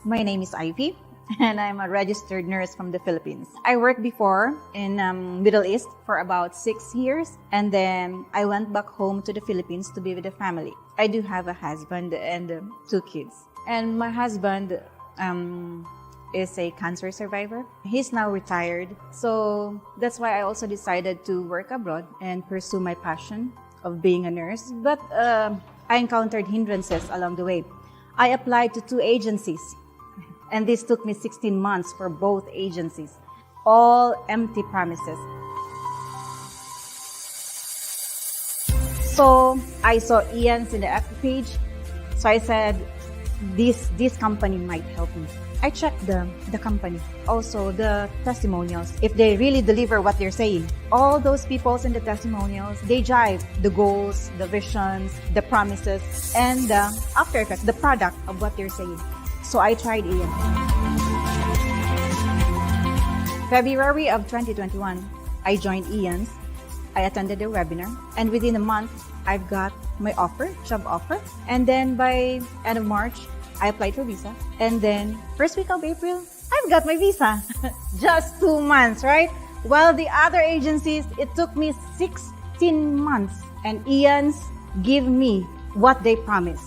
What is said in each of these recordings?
My name is Ivy, and I'm a registered nurse from the Philippines. I worked before in Middle East for about 6 years, and then I went back home to the Philippines to be with the family. I do have a husband and 2 kids. And my husband is a cancer survivor. He's now retired. So that's why I also decided to work abroad and pursue my passion of being a nurse. But I encountered hindrances along the way. I applied to 2 agencies, and this took me 16 months for both agencies. All empty promises. So I saw Ian's in the FB page. So I said, this company might help me. I checked the company, also the testimonials, if they really deliver what they're saying. All those people in the testimonials, they jive the goals, the visions, the promises, and the after effects, the product of what they're saying. So I tried Ian. February of 2021, I joined Ian's. I attended the webinar, and within a month, I've got my job offer. And then by end of March, I applied for visa. And then first week of April, I've got my visa. Just 2 months, right? While the other agencies, it took me 16 months. And Ian's give me what they promised.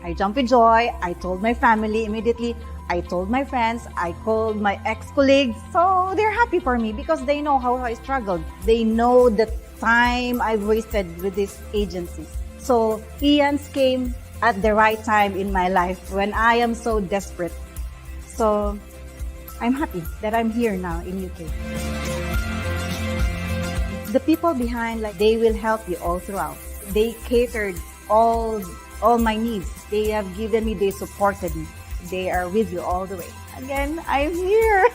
I jumped with joy. I told my family immediately. I told my friends. I called my ex-colleagues. So they're happy for me because they know how I struggled. They know the time I've wasted with these agencies. So Ian's came at the right time in my life when I am so desperate. So I'm happy that I'm here now in UK. The people behind, they will help you all throughout. They catered all my needs. They have given me, they supported me. They are with you all the way. Again, I'm here.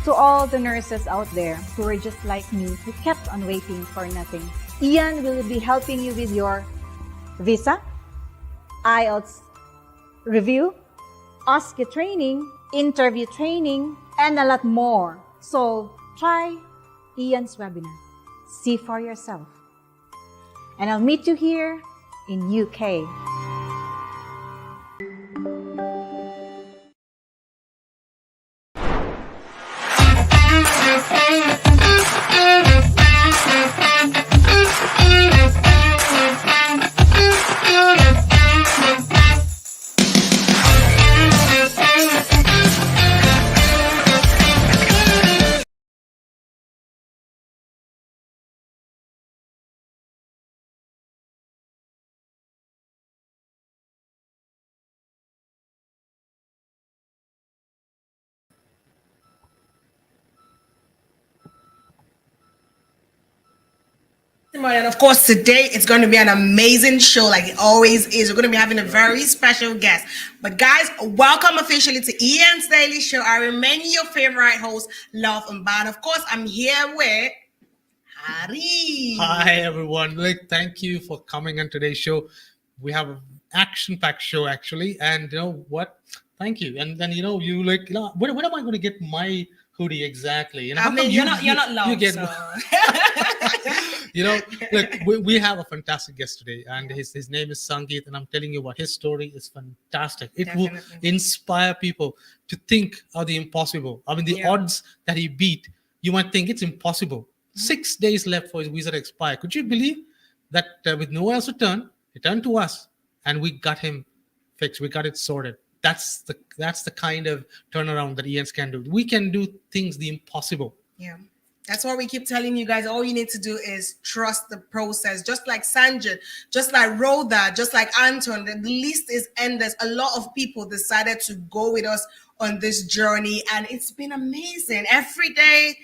To all the nurses out there who are just like me, who kept on waiting for nothing, Ian will be helping you with your visa, IELTS review, OSCE training, interview training, and a lot more. So try Ian's webinar. See for yourself. And I'll meet you here in UK. And of course, today it's going to be an amazing show, like it always is. We're going to be having a very special guest. But guys, welcome officially to Ian's Daily Show. I remain your favorite host, Love and Band. Of course, I'm here with Hari. Hi everyone. Thank you for coming on today's show. We have an action-packed show actually, and you know what? Thank you. And then when am I going to get my hoodie exactly? I mean, you're not Love. You get, so. we have a fantastic guest today, and his name is Sangeeth, and I'm telling you what, his story is fantastic. It Definitely. will inspire people to think of the impossible. I mean, the odds that he beat, you might think it's impossible. 6 days left for his visa to expire. Could you believe that with no one else to turn, he turned to us, and we got him fixed. We got it sorted. That's the kind of turnaround that Ian's can do. We can do things the impossible. Yeah. That's why we keep telling you guys, all you need to do is trust the process. Just like Sangeeth, just like Rhoda, just like Anton, the list is endless. A lot of people decided to go with us on this journey, and it's been amazing. Every day,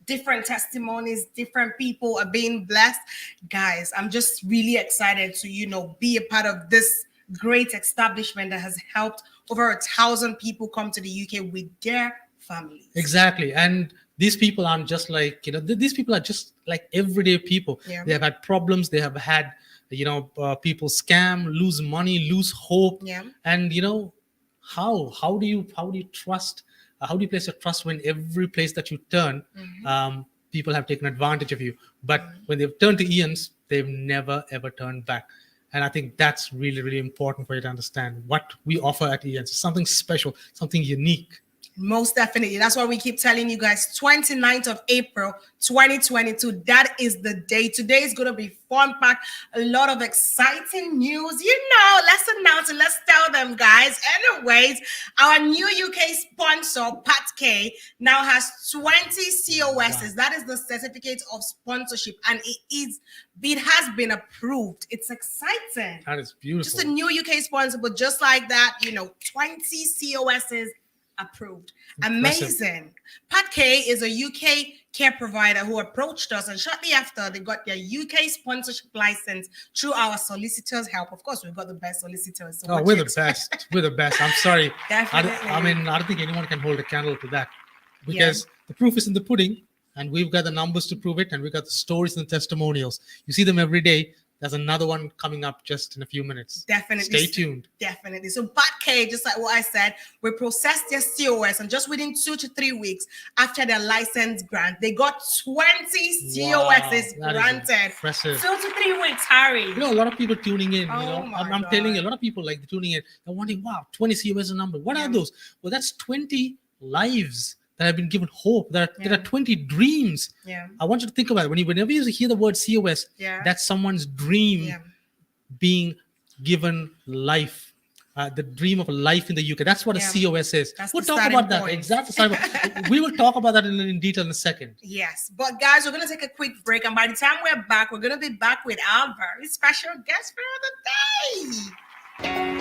different testimonies, different people are being blessed. Guys, I'm just really excited to, be a part of this great establishment that has helped over 1,000 people come to the UK with their families. Exactly. And these people aren't just like, these people are just like everyday people. Yeah. They have had problems. They have had, people scam, lose money, lose hope. Yeah. And, how do you trust? How do you place your trust when every place that you turn, people have taken advantage of you? But when they've turned to Ian's, they've never, ever turned back. And I think that's really, really important for you to understand what we offer at ENS. Something special, something unique. Most definitely. That's why we keep telling you guys 29th of April 2022. That is the day. Today is going to be fun packed. A lot of exciting news. Let's announce it. Let's tell them, guys. Anyways, our new UK sponsor, Pat K, now has 20 COSs. That is the certificate of sponsorship. And it has been approved. It's exciting. That is beautiful. Just a new UK sponsor, but just like that, 20 COSs approved. Amazing. Pat K is a UK care provider who approached us, and shortly after they got their UK sponsorship license through our solicitors' help. Of course, we've got the best solicitors. So we're the best. We're the best. I'm sorry. Definitely. I don't think anyone can hold a candle to that, because the proof is in the pudding, and we've got the numbers to prove it, and we've got the stories and the testimonials. You see them every day. There's another one coming up just in a few minutes. Definitely. Stay tuned. Definitely. So Pat K, just like what I said, we processed their COS, and just within 2 to 3 weeks after their license grant, they got 20 COSs granted. Impressive. 2 to 3 weeks, Harry. A lot of people tuning in. I'm telling you, a lot of people like tuning in. They're wondering, wow, 20 COS a number. What are those? Well, that's 20 lives that have been given hope. There are 20 dreams. I want you to think about it. Whenever you hear the word COS, that's someone's dream being given life. The dream of a life in the UK. That's what a COS is. We'll talk about that. Exactly. We will talk about that in detail in a second. Yes. But guys, we're going to take a quick break. And by the time we're back, we're going to be back with our very special guest for the day.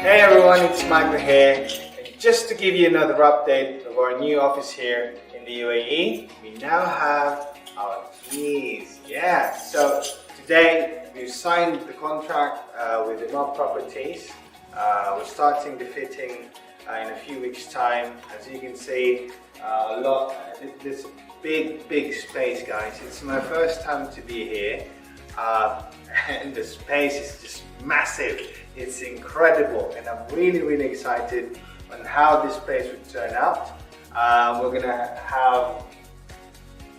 Hey everyone, it's Michael here. Just to give you another update of our new office here in the UAE, we now have our keys. Yeah, so today we've signed the contract with Imam Properties. We're starting the fitting in a few weeks' time. As you can see, this big space, guys. It's my first time to be here, and the space is just massive. It's incredible, and I'm really excited on how this place would turn out. We're gonna have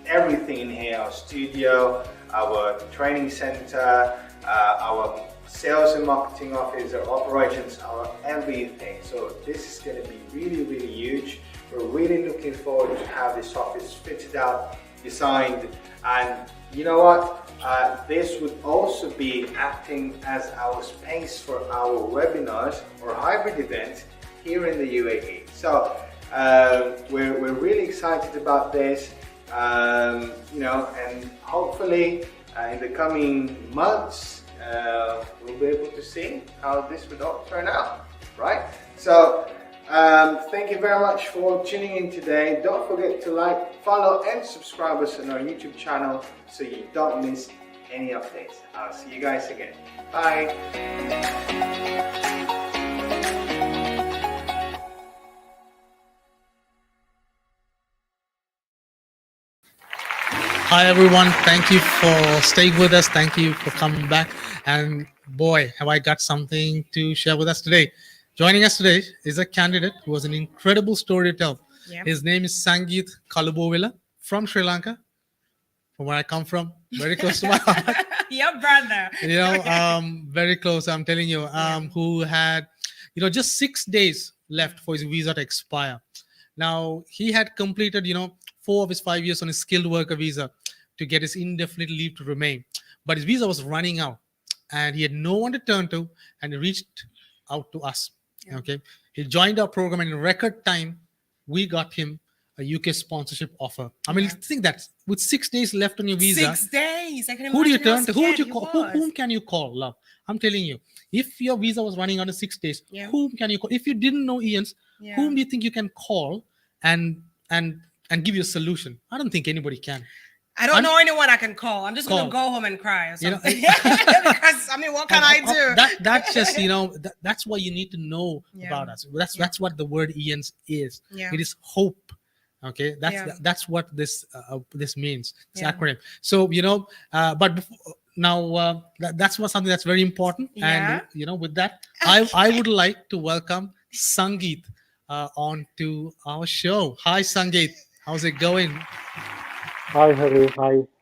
everything in here: our studio, our training center, our sales and marketing office, our operations, our everything. So this is gonna be really huge. We're really looking forward to have this office fitted out, designed, and you know what? This would also be acting as our space for our webinars or hybrid events here in the UAE. So we're really excited about this, and hopefully in the coming months we'll be able to see how this would all turn out, right? So thank you very much for tuning in today. Don't forget to like, follow and subscribe us on our YouTube channel so you don't miss any updates. I'll see you guys again. Bye. Hi everyone, thank you for staying with us. Thank you for coming back. And boy, have I got something to share with us today. Joining us today is a candidate who has an incredible story to tell. Yep. His name is Sangeeth Kalubowila from Sri Lanka, from where I come from, very close to my heart. Your brother. Very close, I'm telling you, who had, just 6 days left for his visa to expire. Now, he had completed, 4 of his 5 years on his skilled worker visa to get his indefinite leave to remain. But his visa was running out and he had no one to turn to, and he reached out to us. Yeah. Okay. He joined our program, and in record time, we got him a UK sponsorship offer. I mean, think that with 6 days left on your visa, 6 days. I can who do you imagine how turn to? Who would scared you he call? was. Whom can you call, love? I'm telling you, if your visa was running under 6 days, Yeah. whom can you call? If you didn't know Ian's, Yeah. whom do you think you can call and and and give you a solution? I don't think anybody can. I don't know anyone I can call. I'm just Call. gonna go home and cry or You know, something. Because I mean, what can I do? that's just that's why you need to know Yeah. about us. That's what the word Ian's is. Yeah. It is hope. Okay, Yeah. that's what this means. It's Yeah. acronym. So but before, now that's what something that's very important. Yeah. And with that, I would like to welcome Sangeeth on to our show. Hi, Sangeeth. How's it going? Hi, Harry.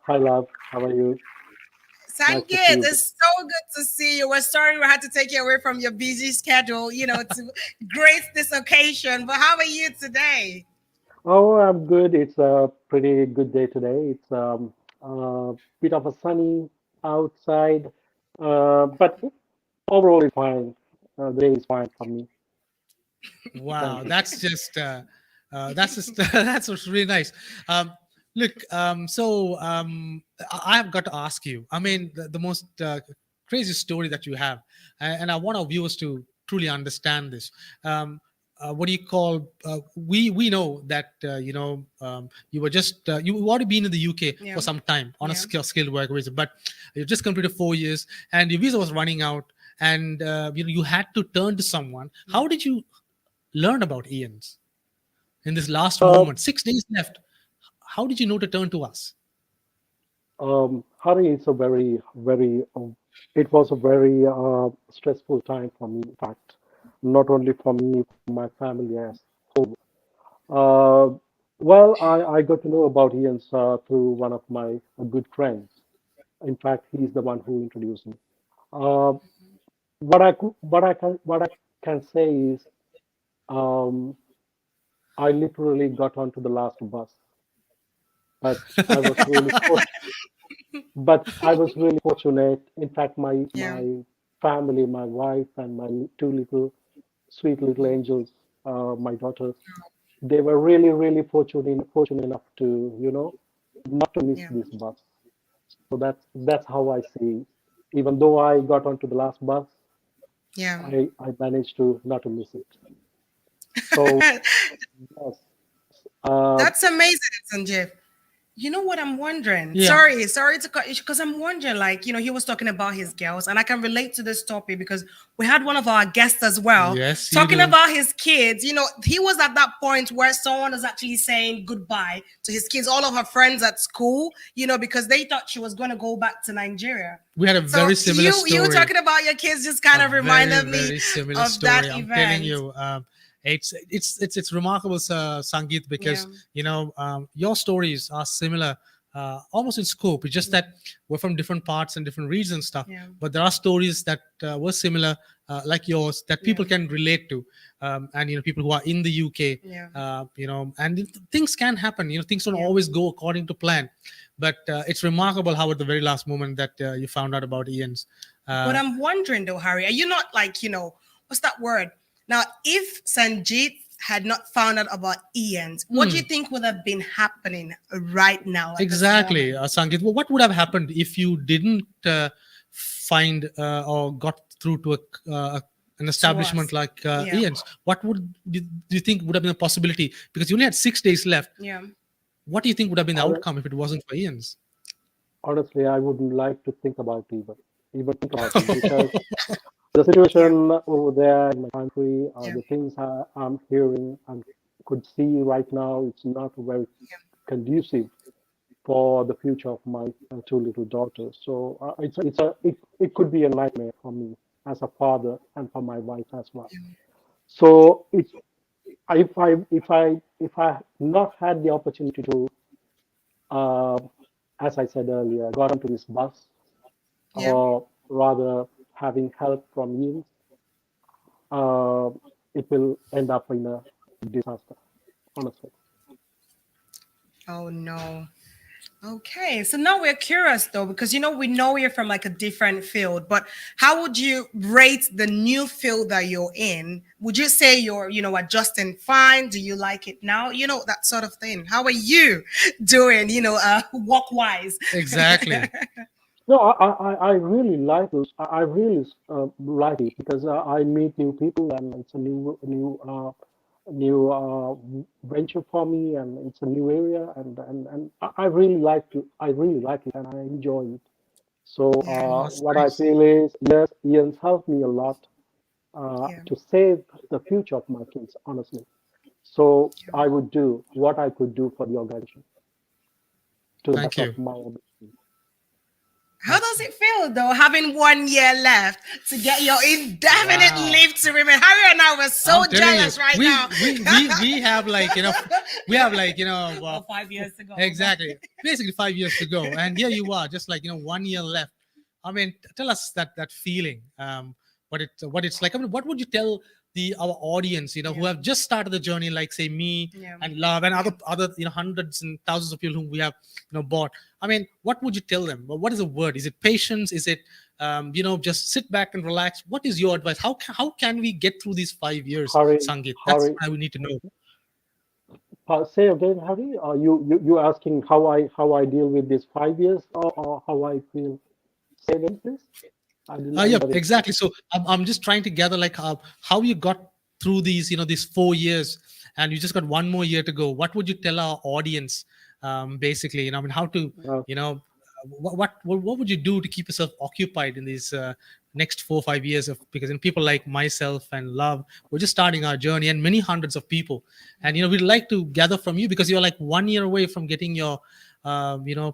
Hi, love. How are you? Nice to see Sangeeth, you. it's so good to see you. We're sorry we had to take you away from your busy schedule, to grace this occasion. But how are you today? Oh, I'm good. It's a pretty good day today. It's a bit of a sunny outside, but overall it's fine. The day is fine for me. Wow, Thank you. that's just that's what's really nice. Look, I have got to ask you. I mean, the most crazy story that you have, and I want our viewers to truly understand this. What do you call? We know that you were just you've already been in the UK Yeah. for some time on a Yeah. skilled worker visa, but you just completed 4 years, and your visa was running out, and you had to turn to someone. How did you learn about Ian's in this last Uh, moment? 6 days left. How did you know to turn to us? Harry, it's a it was a very stressful time for me. In fact, not only for me, for my family as whole. Uh, well, I got to know about Ian's through one of my good friends. In fact, he's the one who introduced me. Uh, what I can say is, um, I literally got onto the last bus, but I was really fortunate. In fact, Yeah. my family, my wife, and my two little sweet little angels, my daughters, they were really fortunate enough to not to miss Yeah. this bus. So that's how I see. Even though I got onto the last bus, Yeah. I managed to not to miss it. So yes, uh, That's amazing, Sanjeev. You know what I'm wondering? Yeah, Sorry to cut you because I'm wondering, like, he was talking about his girls, and I can relate to this topic because we had one of our guests as well yes, you talking do. about his kids. He was at that point where someone was actually saying goodbye to his kids, all of her friends at school, because they thought she was going to go back to Nigeria. We had a So very similar you story. talking about your kids just kind A of very reminded me very similar of that story. I'm telling event. you. It's remarkable, Sangeeth, Yeah. because your stories are similar, almost in scope. It's just that we're from different parts and different regions and stuff. Yeah. But there are stories that were similar, like yours, that people Yeah. can relate to, and people who are in the UK, Yeah. and things can happen. Things don't Yeah. always go according to plan, but it's remarkable how at the very last moment that you found out about Ian's. But I'm wondering though, Harry, are you not like, what's that word? Now, if Sanjeet had not found out about Ian's, what do you think would have been happening right now at this Exactly, moment? Sangeeth. Well, what would have happened if you didn't find or got through to an To us. establishment like Yeah. Ian's? What do you think would have been a possibility? Because you only had 6 days left. Yeah. What do you think would have been the hon- outcome if it wasn't for Ian's? honestly, I wouldn't like to think about even think about it because the situation over there in my country, Yeah. the things I'm hearing and could see right now, it's not very conducive for the future of my two little daughters. So it could be a nightmare for me as a father and for my wife as well. So if I not had the opportunity to, uh, as I said earlier, got onto this bus, Yeah. or rather having help from you, uh, it will end up in a disaster, honestly. Oh no. Okay, so now we're curious though, because we know you're from like a different field, but how would you rate the new field that you're in? Would you say you're, adjusting fine? Do you like it now? That sort of thing. How are you doing, work wise? Exactly. No, I really like those. I really like it because I meet new people and it's a new venture for me and it's a new area and I really like to. I really like it and I enjoy it. So Yeah, Oh, that's what I nice. feel is yes, Ian's helped me a lot yeah, to save the future of my kids, honestly. So yeah. I would do what I could do for the organization to the Thank best of you. my ability. How That's does it feel though, having 1 year left to get your indefinite wow. leave to remain? Harry and I were so I'm telling you, jealous right we now. we we we have like we have like Oh, 5 years ago. exactly basically 5 years to go, and here you are, just like 1 year left. I mean, tell us that feeling, what it's like. I mean, what would you tell the our audience, who Yeah, have just started the journey, like say me yeah, and Love and yeah. other hundreds and thousands of people whom we have bought. I mean, what would you tell them? Well, what is the word? Is it patience? Is it just sit back and relax? What is your advice? How can we get through these 5 years, Hurry, Sangeet? That's hurry. what I would need to know. Say again, Harry. You asking how I deal with this 5 years or how I feel? Say again, please. I didn't Yeah, get it. exactly. So I'm just trying to gather like how you got through these 4 years, and you just got one more year to go. What would you tell our audience, basically? I mean, how to, Uh, what would you do to keep yourself occupied in these next 4 or 5 years of, because people like myself and Love, we're just starting our journey, and many hundreds of people, and we'd like to gather from you because you're like 1 year away from getting your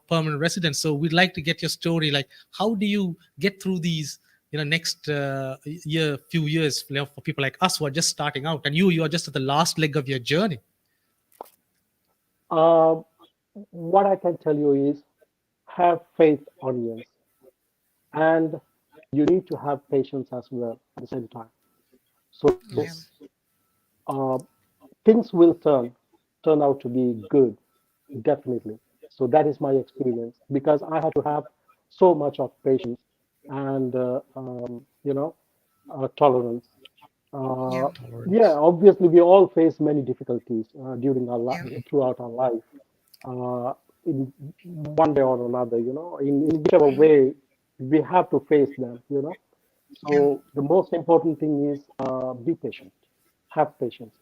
permanent residence. So we'd like to get your story, like how do you get through these next few years, for people like us who are just starting out, and you are just at the last leg of your journey. uh, what I can tell you is have faith, audience, and you need to have patience as well at the same time. So Yeah, Yes. uh, things will turn out to be good, definitely. So that is my experience because I had to have so much of patience and tolerance. yeah, Uh, yeah, Tolerance. obviously we all face many difficulties during our yeah, throughout our life, in one way or another. In whichever way we have to face them. yeah. So the most important thing is be patient, have patience.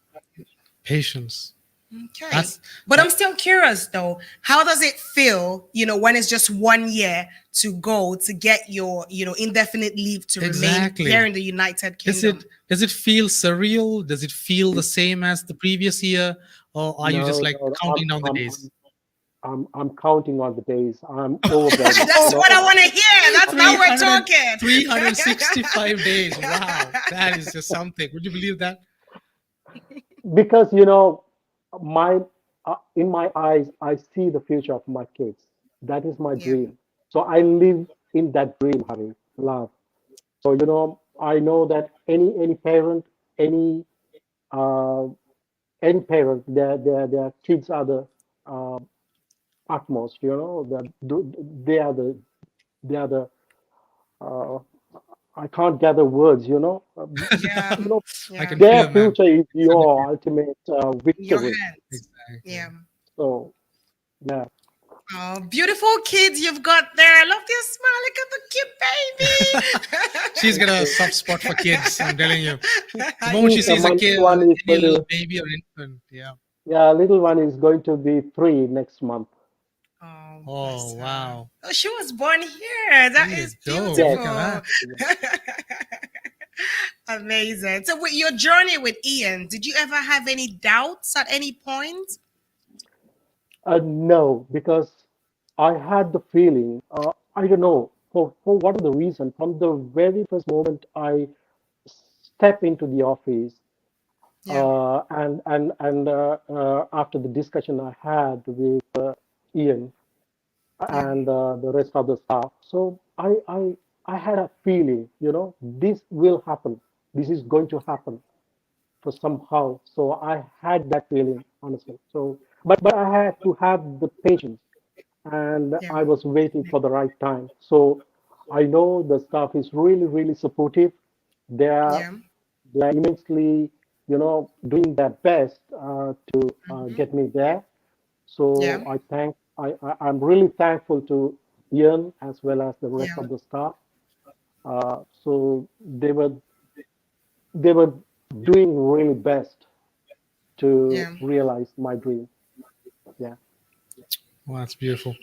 Patience. Okay. That's But that I'm still curious though. How does it feel, when it's just 1 year to go to get your, indefinite leave to remain here exactly. in the United Is it Kingdom? does it feel surreal? Does it feel the same as the previous year, or are you just No, like no, counting down the days? I'm counting on the days. I'm overwhelmed. That's what I want to hear. That's now we're 300 talking. 365 days. Wow, that is just something. Would you believe that? Because my in my eyes, I see the future of my kids. That is my Yeah, dream. So I live in that dream, Harry. Love. So I know that any parent, any uh, any parent, their kids are the uh, utmost. They are the uh, I can't gather words. yeah, I yeah. can Their feel, man. future is I can feel. your ultimate Your victory. hands. Exactly. Yeah. So yeah. Oh, beautiful kids you've got there. I love your smile. Look at the She's got a Okay. soft spot for kids. I'm telling you. The cute moment See, she the sees a baby. kid, little one is any going little to, baby or infant, yeah. yeah, little one is going to be 3 next month. Oh, Oh bless her. wow. Oh, she was born here. There That you is go. Yes. Look at beautiful. that. Yeah. Amazing. So, with your journey with Ian, did you ever have any doubts at any point? No, because I had the feeling, I don't know, for whatever the reason, from the very first moment I step into the office, Yeah, and after the discussion I had with Ian yeah, and the rest of the staff, so I had a feeling, this will happen. This is going to happen for somehow. So I had that feeling, honestly. So, but I had to have the patience and Yeah. I was waiting for the right time. So I know the staff is really, really supportive. They are, Yeah. they are immensely, doing their best to get me there. So Yeah. I'm really thankful to Ian as well as the rest Yeah. of the staff. So they were doing really best to Yeah. realize my dream. Yeah. Well, that's beautiful.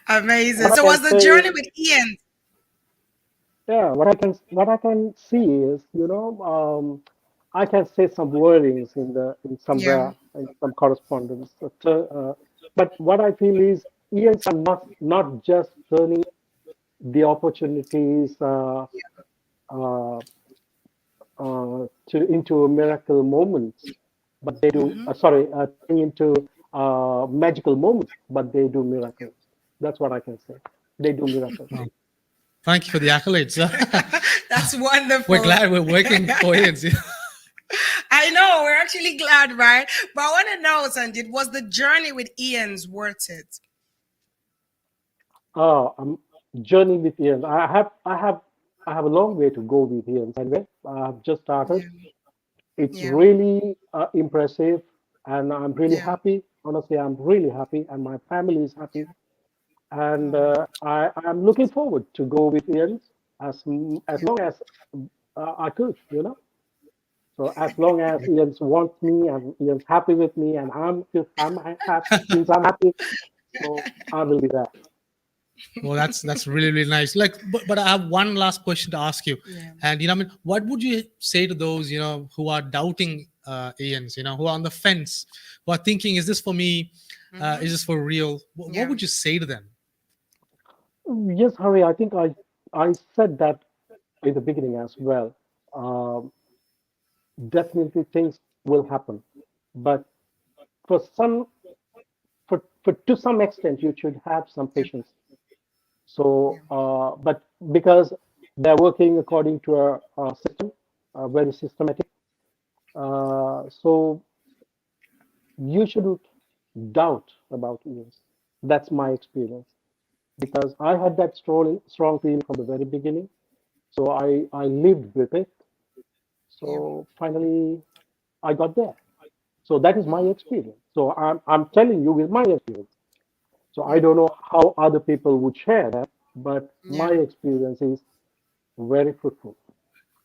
Amazing. What So I can was the say, journey with Ian? yeah, what I can see is, I can say some wordings in Yeah. somewhere in some correspondence. But what I feel is Ian's are not just turning the opportunities uh, into miracle moments, but they do Mm-hmm. turning into magical moments, but they do miracles. That's what I can say. They do miracles. Well, thank you for the accolades. That's We're wonderful. glad we're working for Ian's. I know. We're actually glad, right? But I want to know, Sanjit, was the journey with Ian's worth it? Journey with Ian. I have a long way to go with Ian. Anyway, I've just started. Yeah. It's Yeah. really impressive, and I'm really Yeah. happy. Honestly, I'm really happy, and my family is happy. And Oh, I'm looking forward to go with Ian as yeah. long as I could. So as long as Ian wants me and Ian's happy with me, and I'm happy, means I'm happy. So I will be there. Well, that's really really nice. Like, but I have one last question to ask you, Yeah. and I mean, what would you say to those who are doubting Ian's, who are on the fence, who are thinking, is this for me? Is Mm-hmm. this for real? What Yeah. would you say to them? Yes, Hari, I think I said that in the beginning as well. Um, Definitely things will happen, but for some, for to some extent, you should have some Yeah. patience. Yeah. So, but because they're working according to a system, very systematic, so you shouldn't doubt about events. That's my experience because I had that strong feeling from the very beginning. So I lived with it. Yeah. So finally, I got there. So that is my experience. So I'm telling you with my experience. So I Yeah. don't know how other people would share that, but my Yeah. experience is very fruitful,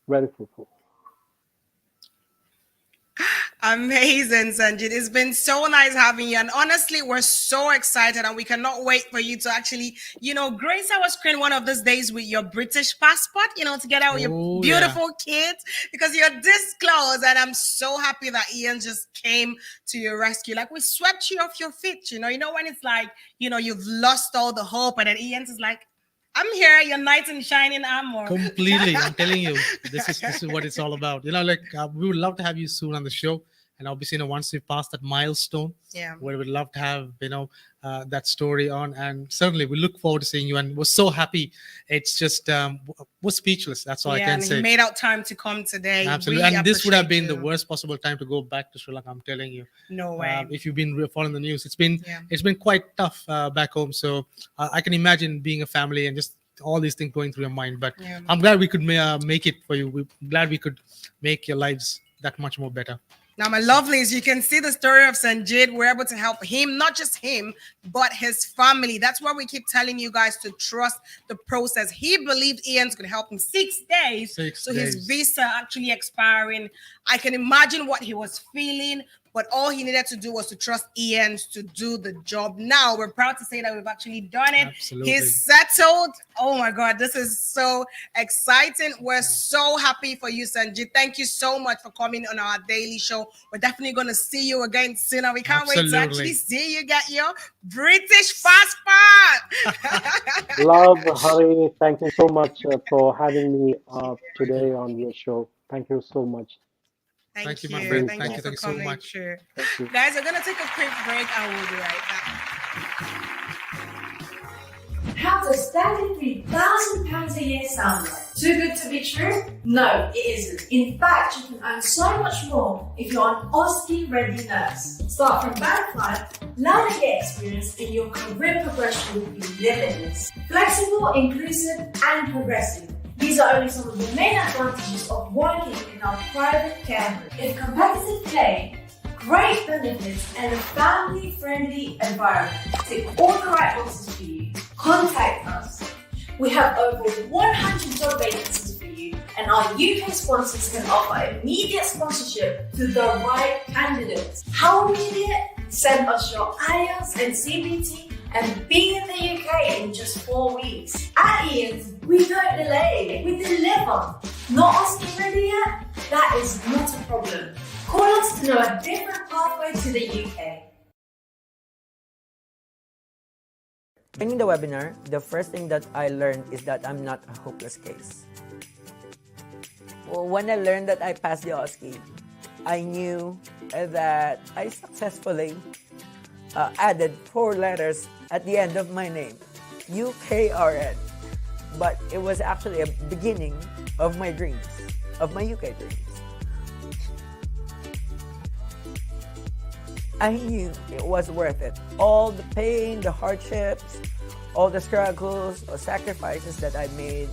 very fruitful. Amazing, Sanjit. It's been so nice having you. And honestly, we're so excited and we cannot wait for you to actually, grace our screen one of these days with your British passport, together with your Oh yeah, beautiful kids because you're this close. And I'm so happy that Ian just came to your rescue. Like we swept you off your feet, when it's like, you've lost all the hope. And then Ian's is like, I'm here, your knight in shining armor. completely. I'm telling you, this is what it's all about. Like we would love to have you soon on the show, and obviously, once we pass that milestone, Yeah. we would love to have that story on, and certainly we look forward to seeing you. And we're so happy. It's just we're speechless. That's all I Yeah, can and he say. made out time to come today. Absolutely, Really and this would have appreciate been the you. worst possible time to go back to Sri Lanka. I'm telling you. No way. If you've been following the news, it's been Yeah. it's been quite tough back home. So I can imagine being a family and just all these things going through your mind. But Yeah. I'm glad we could make it for you. We're glad we could make your lives that much more better. Now, my lovelies, you can see the story of Sanjit. We're able to help him, not just him, but his family. That's why we keep telling you guys to trust the process. He believed Ian's going to help him 6 days. 6 His days. visa actually expiring. I can imagine what he was feeling, but all he needed to do was to trust Ian's to do the job. Now, we're proud to say that we've actually done it. Absolutely. He's settled. Oh my God, this is so exciting. We're so happy for you, Sanjit. Thank you so much for coming on our daily show. We're definitely going to see you again soon. And we can't wait to Absolutely. actually see you get your British passport. Love, Hari, thank you so much for having me today on your show. Thank you so much. Thank you, my you. friend. Thank Thank you you. for Thank you so coming much. through. Thank you. Guys, we're going to take a quick break and we'll be right back. How does £33,000 a year sound like? Too good to be true? No, it isn't. In fact, you can earn so much more if you're an OSCE ready nurse. Start from band 5, learn and get experience, and your career progression will be limitless. Flexible, inclusive, and progressive. These are only some of the main advantages of working in our private care home. If competitive pay, great benefits, and a family-friendly environment tick all the right boxes for you, contact us. We have over 100 job vacancies for you, and our UK sponsors can offer immediate sponsorship to the right candidates. How immediate? Send us your IELTS and CBT and be in the UK in just 4 weeks. At Ian's, we don't delay, we deliver. Not OSCE ready yet? That is not a problem. Call us to know a different pathway to the UK. During the webinar, the first thing that I learned is that I'm not a hopeless case. Well, when I learned that I passed the OSCE, I knew that I successfully added 4 letters at the end of my name, UKRN. But it was actually a beginning of my dreams, of my UK dreams. I knew it was worth it. All the pain, the hardships, all the struggles or sacrifices that I made,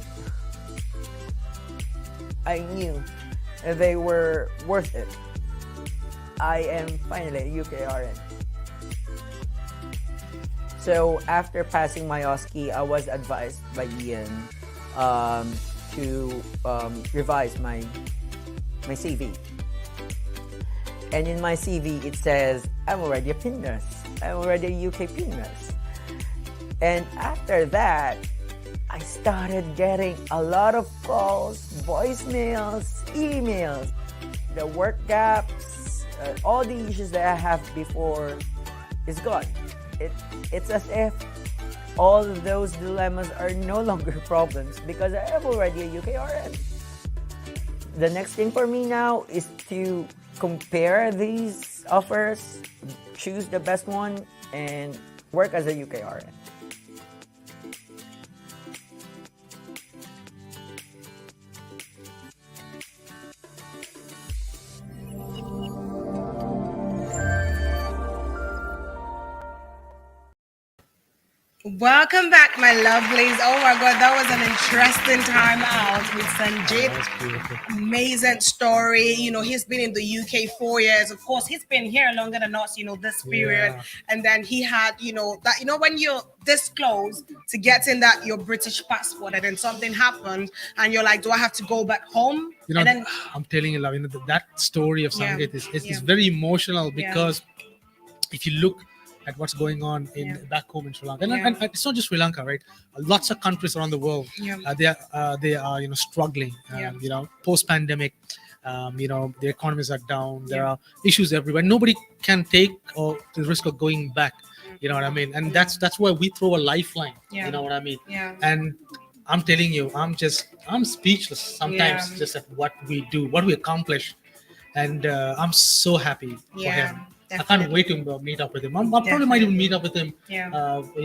I knew they were worth it. I am finally a UKRN. So after passing my OSCE, I was advised by Ian to revise my CV. And in my CV, it says, I'm already a PIN nurse. I'm already a UK PIN nurse. And after that, I started getting a lot of calls, voicemails, emails. The work gaps, all the issues that I have before is gone. It's as if all of those dilemmas are no longer problems because I am already a UKRN. The next thing for me now is to compare these offers, choose the best one, and work as a UKRN. Welcome back, my lovelies. Oh my God, that was an interesting time out with Sangeeth. That's beautiful. Amazing story. You know, he's been in the UK 4 years. Of course, he's been here longer than us, you know, this period. Yeah. And then he had, you know, that, you know, when you're this close to getting that your British passport and then something happened and you're like, do I have to go back home? You know, and then I'm telling you, love, you know, that story of Yeah. Sangeeth is Yeah. very emotional Yeah. because if you look at what's going on in back home in Sri Lanka, and it's not just Sri Lanka, right? Lots of countries around the world, they are you know, struggling. You know, post pandemic, you know, the economies are down. There are issues everywhere. Nobody can take the risk of going back. You know what I mean? And that's why we throw a lifeline. You know what I mean? Yeah. And I'm telling you, I'm speechless sometimes just at what we do, what we accomplish, and I'm so happy for him. I can't wait to meet up with him. I probably might even meet up with him, you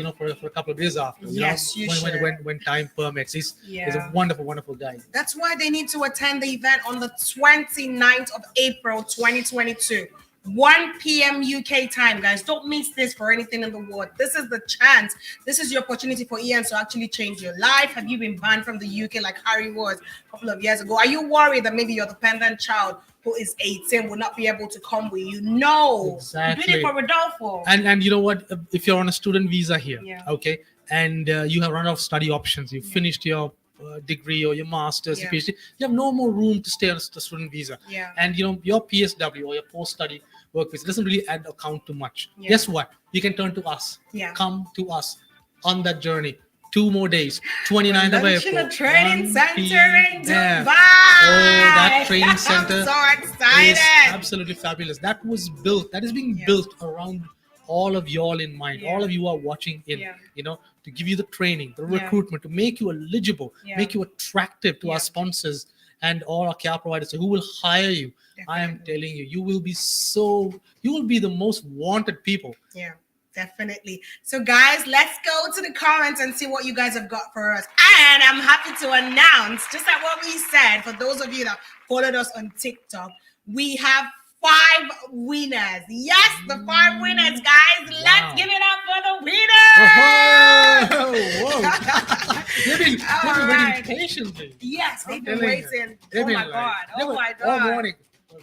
know, for a couple of days after. You know, when time permits. He's a wonderful, wonderful guy. That's why they need to attend the event on the 29th of April, 2022. 1 p.m. UK time, guys. Don't miss this for anything in the world. This is the chance. This is your opportunity for Ian to actually change your life. Have you been banned from the UK like Harry was a couple of years ago? Are you worried that maybe your dependent child who is 18 will not be able to come with you? No. Exactly. Do it for Rodolfo. And you know what? If you're on a student visa here, okay, and you have run out of study options, you finished your degree or your master's, your PhD, you have no more room to stay on a student visa. And you know, your PSW or your post-study work visa doesn't really account to much. Guess what? You can turn to us. Come to us on that journey. 2 more days, 29th of April. Training Center in Dubai. Oh, that training center I'm so excited. is absolutely fabulous. That is being built around all of y'all in mind. All of you are watching in, you know, to give you the training, the recruitment, to make you eligible, make you attractive to our sponsors and all our care providers who will hire you. Definitely. I am telling you, you will be the most wanted people Definitely. So, guys, let's go to the comments and see what you guys have got for us. And I'm happy to announce, just like what we said, for those of you that followed us on TikTok, we have 5 winners. Yes, the 5 winners, guys. Let's give it up for the winners. Whoa. They've been waiting patiently. Yes, they've been telling you. waiting. They've Oh been my like- God. they Oh were my all God. morning.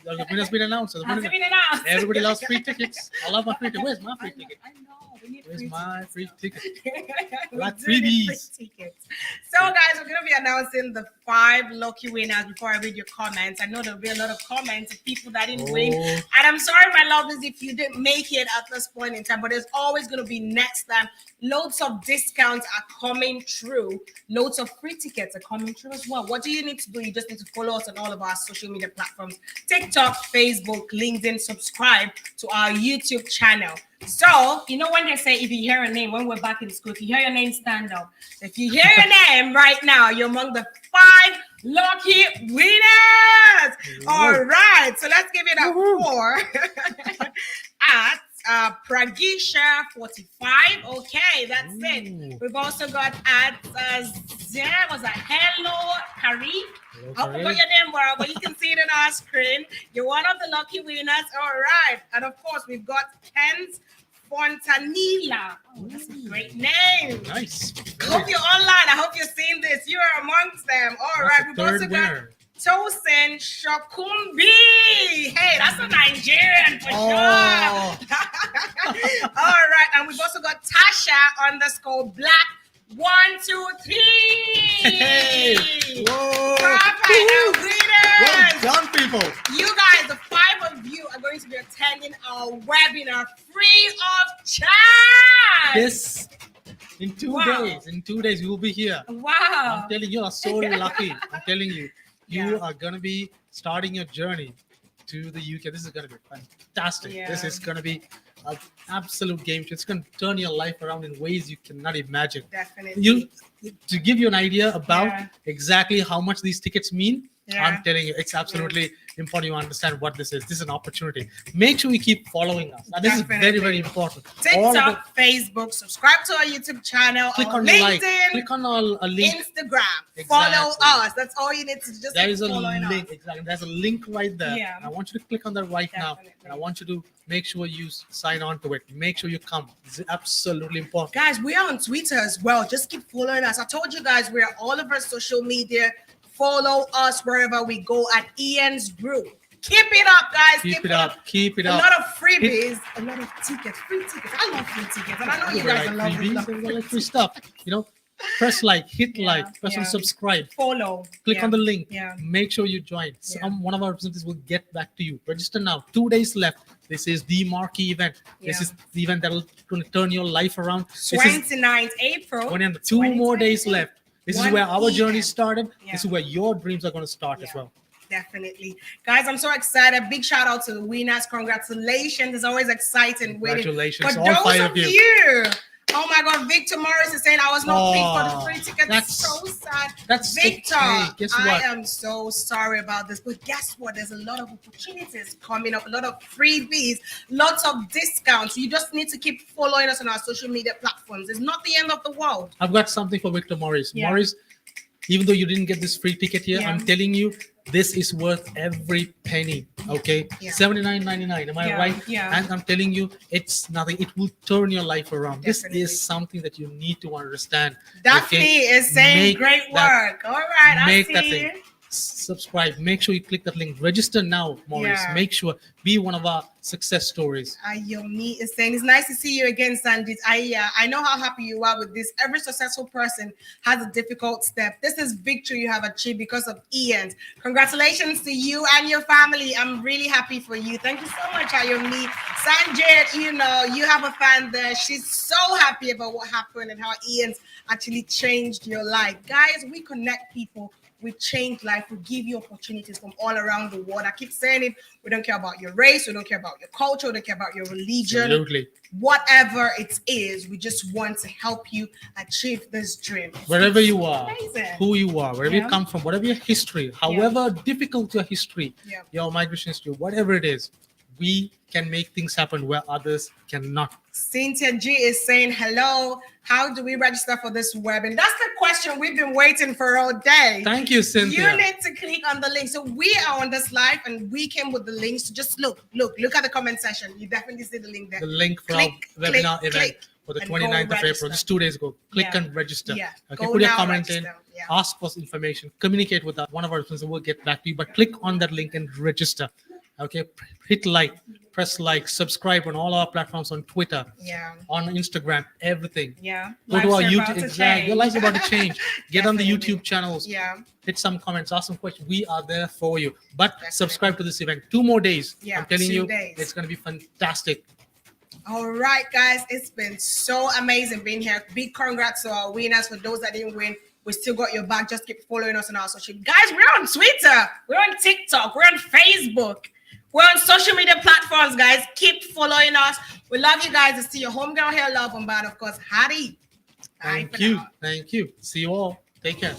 The winner's been announced. The Has winner- it been announced? Everybody loves free tickets. I love my free ticket. Where's my free ticket? I know. We need Where's free my free ticket? We Like do need freebies. free tickets. So, guys, we're going to be announcing the 5 lucky winners before I read your comments. I know there'll be a lot of comments of people that didn't win. Oh. And I'm sorry, my lovers, if you didn't make it at this point in time, but there's always going to be next time. Loads of discounts are coming through. Loads of free tickets are coming through as well. What do you need to do? You just need to follow us on all of our social media platforms: TikTok, Facebook, LinkedIn. Subscribe to our YouTube channel. So, you know when they say if you hear a name, when we're back in school, if you hear your name, stand up. If you hear your name right now, you're among the 5 lucky winners. All right, so let's give it a 4 at Pragisha 45. Okay, that's it. We've also got at was a Hello Kari. I forgot your name, bro, but you can see it on our screen. You're one of the lucky winners. All right, and of course we've got Ken's Fontanilla. Oh, that's a great name. Nice. Hope you're online. I hope you're seeing this. You are amongst them. All right, That's we've the also third got winner. Tosin Shokumbi. Hey, that's a Nigerian for Oh. sure. All right, and we've also got Tasha_Black 1, 2, 3. Hey. Whoa. Perfect. Woo. And winners. Well done, people. You guys, the 5 of you are going to be attending our webinar free of charge. This in 2 Wow. days. In 2 days, you will be here. Wow. I'm telling you, you are so lucky. I'm telling you, you Yeah. are gonna be starting your journey to the UK. This is gonna be fantastic. This Yeah. is gonna be an absolute game changer. It's gonna turn your life around in ways you cannot imagine. Definitely. You to give you an idea about Yeah. exactly how much these tickets mean. Yeah. I'm telling you, it's absolutely important you understand what this is. This is an opportunity. Make sure you keep following us. And this is very, Definitely. very important. All of it- TikTok, Facebook, subscribe to our YouTube channel, click our on the LinkedIn, like, click on a link. Instagram. Follow Exactly. us. That's all you need to do. Just There keep is a following link. us. Exactly. There's a link right there. Yeah. I want you to click on that right now. Definitely. And I want you to make sure you sign on to it. Make sure you come. It's absolutely important. Guys, we are on Twitter as well. Just keep following us. I told you guys we're all over social media. Follow us wherever we go at Ian's Group. Keep it up, guys. Keep it up. Keep it A up. lot of freebies, a lot of tickets, free tickets. I love free tickets, and I know you Everybody guys like love freebies, it. everybody like free stuff. You know, press like, hit Yeah, like, press on yeah. subscribe. Follow. Click Yeah. on the link. Yeah. Make sure you join. Yeah. One of our representatives will get back to you. Register now. 2 days left. This is the marquee event. This Yeah. is the event that will turn your life around. This is 29th April. 2 more days 2022. left. This is 1 where our journey PM. started. Yeah. This is where your dreams are going to start as Yeah. well. Definitely. Guys, I'm so excited. Big shout out to the winners. Congratulations. It's always exciting winning. Congratulations, For all those 5 of of you. you. Oh my God, Victor Morris is saying I was not picked for the Oh, free ticket. that's- So sad. that's Victor, okay. Guess I what? am so sorry about this. But guess what? There's a lot of opportunities coming up, a lot of freebies, lots of discounts. You just need to keep following us on our social media platforms. It's not the end of the world. I've got something for Victor Morris. Yeah. Morris, even though you didn't get this free ticket here, Yeah. I'm telling you, this is worth every penny. Okay, Yeah. $79.99. Am I Yeah, right? yeah. And I'm telling you, it's nothing. It will turn your life around. Definitely. This is something that you need to understand. Daphne okay? is saying Make great that- work. All right, I make see that you. thing. Subscribe. Make sure you click that link. Register now, Morris. Yeah. Make sure. Be one of our success stories. Ayomi is saying it's nice to see you again, Sangeeth. I know how happy you are with this. Every successful person has a difficult step. This is victory you have achieved because of Ian. Congratulations to you and your family. I'm really happy for you. Thank you so much, Ayomi. Sangeeth, you know, you have a fan there. She's so happy about what happened and how Ian's actually changed your life. Guys, we connect people. We change life. We give you opportunities from all around the world. I keep saying it. We don't care about your race. We don't care about your culture. We don't care about your religion. Absolutely. Whatever it is, we just want to help you achieve this dream. Wherever you are, Amazing. who you are, wherever Yeah. you come from, whatever your history, however difficult your history, Yeah. your migration history, whatever it is, we can make things happen where others cannot. Cynthia G is saying, hello, how do we register for this webinar? That's the question we've been waiting for all day. Thank you, Cynthia. You need to click on the link. So we are on this live and we came with the links. So just look at the comment section. You definitely see the link there. The link for Click, our webinar event click, for the and 29th of register. April, just 2 days ago. Click Yeah. and register. Yeah. Okay, Go put your now, comment in, register. Yeah. ask for information, communicate with us. One of our representatives will get back to you, but click on that link and register. Okay, hit like, press like, subscribe on all our platforms on Twitter, Yeah. on Instagram, everything. Yeah. Go to our Lives are about YouTube. to Exactly. Your change. life's about to change. Get on the Definitely. YouTube channels. Yeah. Hit some comments, ask some questions. We are there for you. But Definitely. subscribe to this event. 2 more days. Yeah, I'm telling 2 you, days. it's going to be fantastic. All right, guys, it's been so amazing being here. Big congrats to our winners. For those that didn't win, we still got your back. Just keep following us on our social. Guys, we're on Twitter, we're on TikTok, we're on Facebook, we're on social media platforms. Guys, keep following us. We love you guys. To see your homegirl here, love and bad, of course, Hattie. Bye Thank for you. now. Thank you. See you all. Take care.